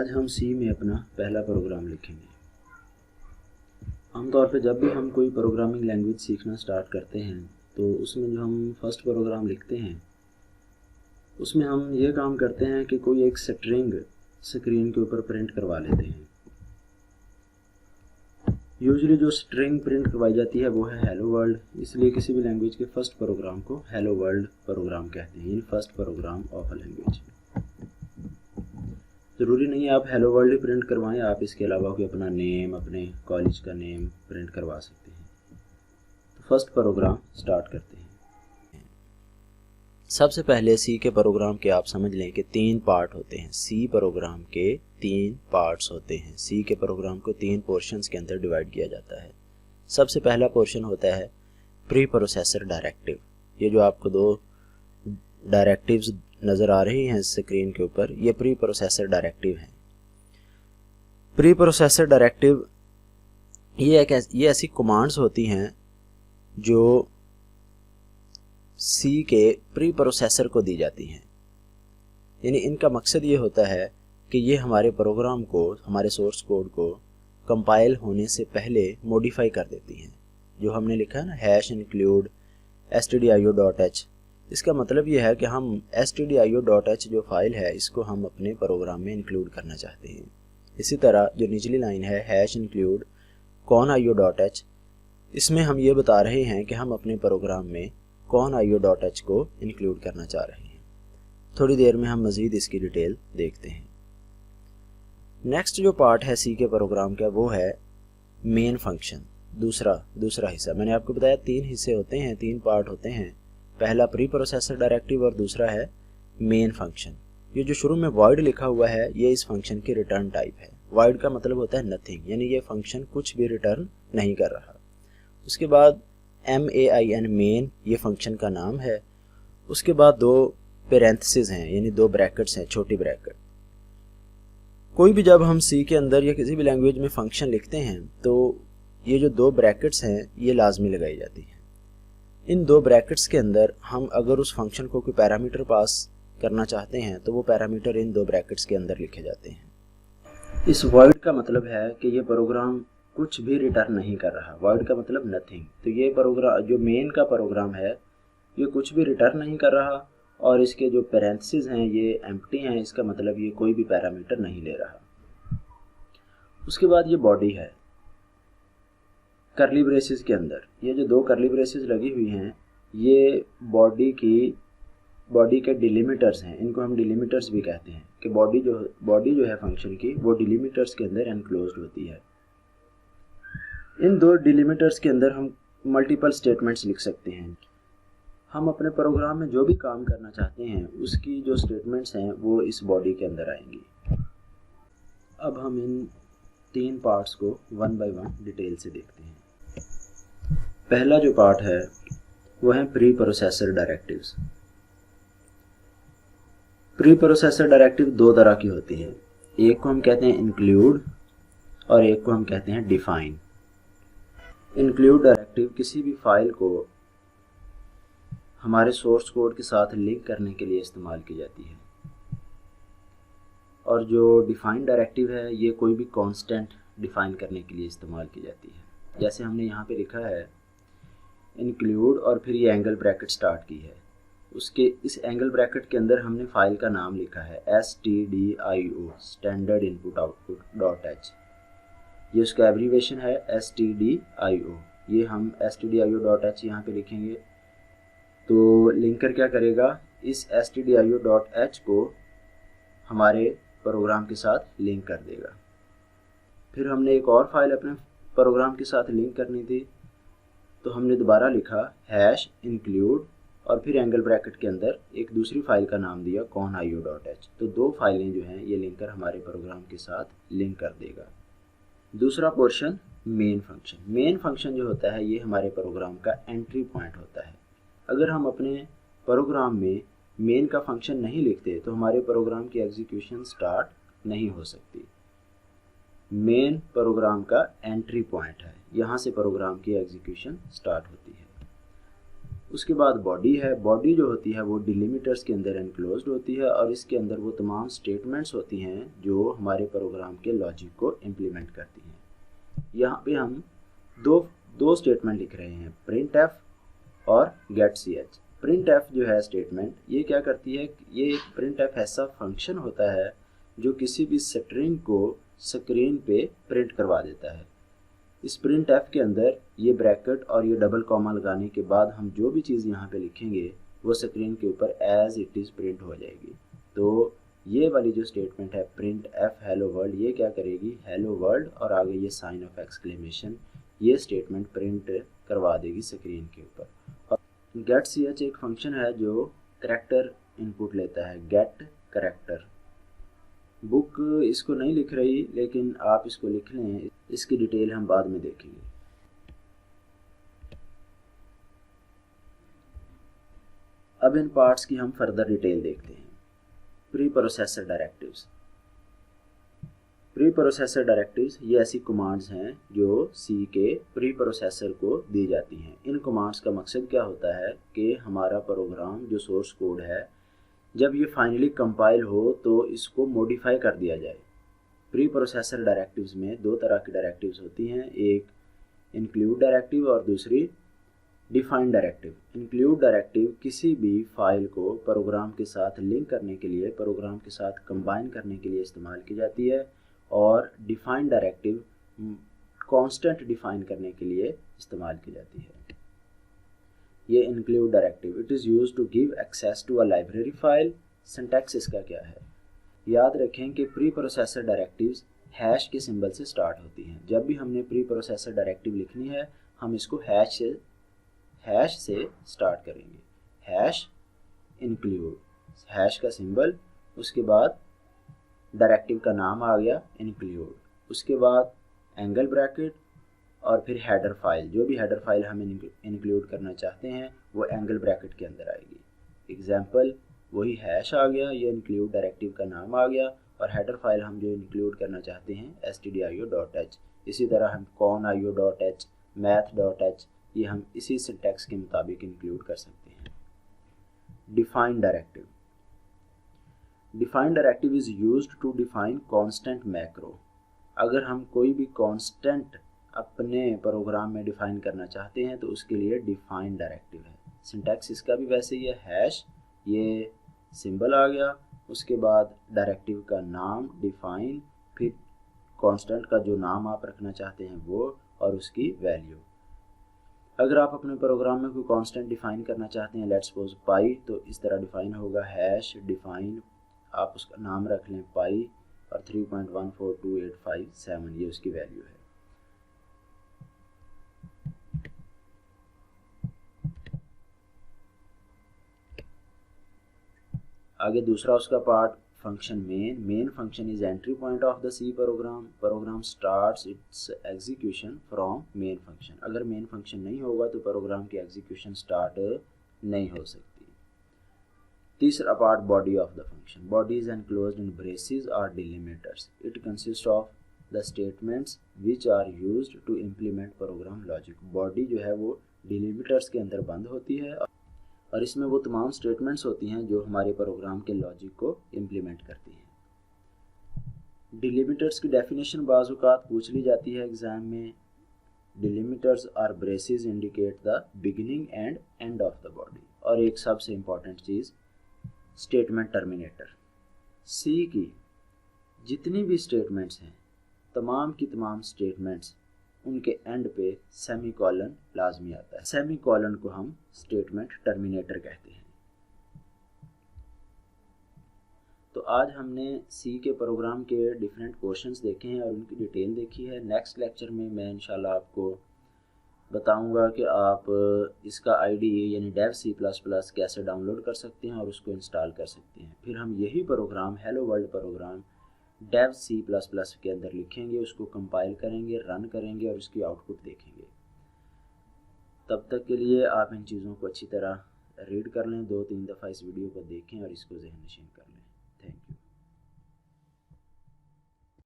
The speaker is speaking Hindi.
आज हम सी में अपना पहला प्रोग्राम लिखेंगे। आमतौर पे जब भी हम कोई प्रोग्रामिंग लैंग्वेज सीखना स्टार्ट करते हैं तो उसमें जो हम फर्स्ट प्रोग्राम लिखते हैं उसमें हम ये काम करते हैं कि कोई एक स्ट्रिंग स्क्रीन के ऊपर प्रिंट करवा लेते हैं। यूजुअली जो स्ट्रिंग प्रिंट करवाई जाती है वो है हेलो वर्ल्ड, इसलिए किसी भी लैंग्वेज के फर्स्ट प्रोग्राम को हेलो वर्ल्ड प्रोग्राम कहते हैं, in first program of a language. ज़रूरी नहीं है आप हेलो वर्ल्ड ही प्रिंट करवाएं, आप इसके अलावा कोई अपना नेम, अपने कॉलेज का नेम प्रिंट करवा सकते हैं। तो फर्स्ट प्रोग्राम स्टार्ट करते हैं। सबसे पहले सी के प्रोग्राम के आप समझ लें कि 3 पार्ट होते हैं। सी प्रोग्राम के 3 पार्ट्स होते हैं। सी के प्रोग्राम को 3 पोर्शंस के अंदर डिवाइड किया जाता है। सबसे पहला पोर्शन होता है प्री प्रोसेसर डायरेक्टिव। ये जो आपको 2 डायरेक्टिव्स नज़र आ रही हैं स्क्रीन के ऊपर, ये प्री प्रोसेसर डायरेक्टिव हैं। प्री प्रोसेसर डायरेक्टिव ये ऐसी कमांड्स होती हैं जो सी के प्री प्रोसेसर को दी जाती हैं। यानी इनका मकसद ये होता है कि ये हमारे प्रोग्राम को, हमारे सोर्स कोड को कंपाइल होने से पहले मॉडिफाई कर देती हैं। जो हमने लिखा है ना #include stdio.h, इसका मतलब ये है कि हम stdio.h जो फाइल है इसको हम अपने प्रोग्राम में इंक्लूड करना चाहते हैं। इसी तरह जो निचली लाइन है #include conio.h, इसमें हम ये बता रहे हैं कि हम अपने प्रोग्राम में conio.h को इंक्लूड करना चाह रहे हैं। थोड़ी देर में हम मज़ीद इसकी डिटेल देखते हैं। नेक्स्ट जो पार्ट है सी के प्रोग्राम का वो है मेन फंक्शन। दूसरा हिस्सा मैंने आपको बताया 3 हिस्से होते हैं, 3 पार्ट होते हैं। पहला प्री प्रोसेसर डायरेक्टिव और दूसरा है मेन फंक्शन। ये जो शुरू में वॉइड लिखा हुआ है ये इस फंक्शन की रिटर्न टाइप है। वॉइड का मतलब होता है नथिंग, यानी ये फंक्शन कुछ भी रिटर्न नहीं कर रहा। उसके बाद main मेन ये फंक्शन का नाम है। उसके बाद 2 पेरेंथेसिस हैं, यानी 2 ब्रैकेट्स हैं, छोटी ब्रैकेट। कोई भी जब हम सी के अंदर या किसी भी लैंग्वेज में फंक्शन लिखते हैं तो ये जो 2 ब्रैकेट्स हैं ये लाजमी लगाई जाती हैं। इन 2 ब्रैकेट्स के अंदर हम अगर उस फंक्शन को कोई पैरामीटर पास करना चाहते हैं तो वो पैरामीटर इन 2 ब्रैकेट्स के अंदर लिखे जाते हैं। इस वॉइड का मतलब है कि ये प्रोग्राम कुछ भी रिटर्न नहीं कर रहा। वॉइड का मतलब नथिंग। तो ये प्रोग्राम जो मेन का प्रोग्राम है ये कुछ भी रिटर्न नहीं कर रहा और इसके जो पैरेंथेसिस हैं ये एम्प्टी हैं, इसका मतलब ये कोई भी पैरामीटर नहीं ले रहा। उसके बाद ये बॉडी है करली ब्रेसेस के अंदर। ये जो 2 करली ब्रेसेस लगी हुई हैं ये बॉडी के डिलिमिटर्स हैं। इनको हम डिलिमिटर्स भी कहते हैं कि बॉडी जो है फंक्शन की वो डिलिमिटर्स के अंदर एनक्लोज्ड होती है। इन 2 डिलिमिटर्स के अंदर हम मल्टीपल स्टेटमेंट्स लिख सकते हैं। हम अपने प्रोग्राम में जो भी काम करना चाहते हैं उसकी जो स्टेटमेंट्स हैं वो इस बॉडी के अंदर आएंगी। अब हम इन 3 पार्ट्स को 1 बाय 1 डिटेल से देखते हैं। पहला जो पार्ट है वो है pre processor directives. Pre processor directive 2 तरह की होती है। एक को हम कहते हैं इंक्लूड और एक को हम कहते हैं डिफाइन। इंक्लूड डायरेक्टिव किसी भी फाइल को हमारे सोर्स कोड के साथ लिंक करने के लिए इस्तेमाल की जाती है। और जो डिफाइन डायरेक्टिव है ये कोई भी कांस्टेंट डिफाइन करने के लिए इस्तेमाल की जाती है। जैसे हमने यहाँ पे लिखा है इंक्लूड और फिर ये एंगल ब्रैकेट स्टार्ट की है। उसके इस एंगल ब्रैकेट के अंदर हमने फाइल का नाम लिखा है stdio standard input output .h। ये उसका एब्रीवेशन है stdio। ये हम stdio.h यहाँ पे लिखेंगे तो लिंकर क्या करेगा, इस stdio.h को हमारे प्रोग्राम के साथ लिंक कर देगा। फिर हमने एक और फाइल अपने प्रोग्राम के साथ लिंक करनी थी तो हमने दोबारा लिखा #include और फिर एंगल ब्रैकेट के अंदर एक दूसरी फाइल का नाम दिया conio.h। तो 2 फाइलें जो हैं ये लिंकर हमारे प्रोग्राम के साथ लिंक कर देगा। दूसरा portion main function. Main function जो होता है ये हमारे प्रोग्राम का एंट्री पॉइंट होता है। अगर हम अपने प्रोग्राम में मेन का फंक्शन नहीं लिखते तो हमारे प्रोग्राम की एग्जीक्यूशन स्टार्ट नहीं हो सकती। मेन प्रोग्राम का एंट्री पॉइंट है, यहाँ से प्रोग्राम की एग्जीक्यूशन स्टार्ट होती है। उसके बाद बॉडी है। बॉडी जो होती है वो डिलिमिटर्स के अंदर एनक्लोज्ड होती है और इसके अंदर वो तमाम स्टेटमेंट्स होती हैं जो हमारे प्रोग्राम के लॉजिक को इम्प्लीमेंट करती हैं। यहाँ पे हम दो स्टेटमेंट लिख रहे हैं, प्रिंट एफ और get C H. Print F जो है स्टेटमेंट, ये क्या करती है, ये एक प्रिंट एफ ऐसा फंक्शन होता है जो किसी भी स्ट्रिंग को स्क्रीन पे प्रिंट करवा देता है। इस प्रिंट एफ के अंदर ये ब्रैकेट और ये डबल कॉमा लगाने के बाद हम जो भी चीज़ यहाँ पे लिखेंगे वो स्क्रीन के ऊपर एज इट इज़ प्रिंट हो जाएगी। तो ये वाली जो स्टेटमेंट है प्रिंट एफ हेलो वर्ल्ड, ये क्या करेगी, हेलो वर्ल्ड और आगे ये साइन ऑफ एक्सक्लेमेशन, ये स्टेटमेंट प्रिंट करवा देगी स्क्रीन के ऊपर। और गेट सी एच एक फंक्शन है जो करैक्टर इनपुट लेता है, गेट करैक्टर। बुक इसको नहीं लिख रही लेकिन आप इसको लिख लें, इसकी डिटेल हम बाद में देखेंगे। अब इन पार्ट्स की हम फर्दर डिटेल देखते हैं। Pre processor directives. Pre processor directives ये ऐसी कमांड्स हैं जो सी के प्री प्रोसेसर को दी जाती हैं। इन कमांड्स का मकसद क्या होता है कि हमारा प्रोग्राम जो सोर्स कोड है जब ये फाइनली कंपाइल हो तो इसको मॉडिफाई कर दिया जाए। प्री प्रोसेसर डायरेक्टिव्स में दो तरह की डायरेक्टिव्स होती हैं, एक इंक्लूड डायरेक्टिव और दूसरी डिफाइन डायरेक्टिव। इंक्लूड डायरेक्टिव किसी भी फाइल को प्रोग्राम के साथ लिंक करने के लिए, प्रोग्राम के साथ कंबाइन करने के लिए इस्तेमाल की जाती है और डिफाइन डायरेक्टिव कांस्टेंट डिफाइन करने के लिए इस्तेमाल की जाती है। ये include directive, it is used to give access to a library file. Syntax इसका क्या है, याद रखें कि प्री प्रोसेसर डायरेक्टिव्स हैश के सिंबल से स्टार्ट होती हैं। जब भी हमने प्री प्रोसेसर डायरेक्टिव लिखनी है हम इसको हैश से स्टार्ट करेंगे। हैश इंक्लूड, हैश का सिंबल, उसके बाद डायरेक्टिव का नाम आ गया इंक्लूड, उसके बाद एंगल ब्रैकेट और फिर हेडर फाइल। जो भी हेडर फाइल हम इंक्लूड करना चाहते हैं वो एंगल ब्रैकेट के अंदर आएगी। एग्जाम्पल वही हैश आ गया, ये इंक्लूड डायरेक्टिव का नाम आ गया और हेडर फाइल हम जो इंक्लूड करना चाहते हैं stdio.h। इसी तरह हम conio.h, math.h, ये हम इसी सिंटैक्स के मुताबिक इंक्लूड कर सकते हैं। Define directive. Define directive is used to define constant macro. अगर हम कोई भी कांस्टेंट अपने प्रोग्राम में डिफाइन करना चाहते हैं तो उसके लिए डिफाइन डायरेक्टिव है। सिंटैक्स इसका भी वैसे ही है, हैश, ये सिंबल आ गया, उसके बाद डायरेक्टिव का नाम डिफाइन, फिर कांस्टेंट का जो नाम आप रखना चाहते हैं वो और उसकी वैल्यू। अगर आप अपने प्रोग्राम में कोई कांस्टेंट डिफाइन करना चाहते हैं, लेट्स सपोज पाई, तो इस तरह डिफाइन होगा, हैश डिफाइन, आप उसका नाम रख लें पाई और 3.142857 ये उसकी वैल्यू है। आगे दूसरा उसका part function main function is entry point of the C program starts its execution from main function. अगर मेन फंक्शन नहीं होगा तो प्रोग्राम की एग्जीक्यूशन स्टार्ट नहीं हो सकती। तीसरा part body of the function. Body is enclosed in braces और delimiters. It consist of the statements which are used to implement program logic. Body जो है वो डिलिमिटर्स के अंदर बंद होती है और इसमें वो तमाम स्टेटमेंट्स होती हैं जो हमारे प्रोग्राम के लॉजिक को इम्प्लीमेंट करती हैं। डिलिमिटर्स की डेफिनेशन बाज़ औक़ात पूछ ली जाती है एग्ज़ाम में। Delimiters are braces indicate the beginning and end of the body. और एक सबसे इम्पॉर्टेंट चीज़ स्टेटमेंट टर्मिनेटर। सी की जितनी भी स्टेटमेंट्स हैं, तमाम की तमाम स्टेटमेंट्स, उनके एंड पे सेमीकोलन लाजमी आता है। सेमीकोलन को हम स्टेटमेंट टर्मिनेटर कहते हैं। तो आज हमने सी के प्रोग्राम के डिफरेंट क्वेश्चंस देखे हैं और उनकी डिटेल देखी है। नेक्स्ट लेक्चर में मैं इंशाल्लाह आपको बताऊंगा कि आप इसका IDE यानी डेव C++ कैसे डाउनलोड कर सकते हैं और उसको इंस्टॉल कर सकते हैं। फिर हम यही program hello world program dev C++ के अंदर लिखेंगे, उसको कंपाइल करेंगे, रन करेंगे और उसकी आउटपुट देखेंगे। तब तक के लिए आप इन चीज़ों को अच्छी तरह रीड कर लें, 2-3 दफ़ा इस वीडियो को देखें और इसको ज़हन नशीन करें।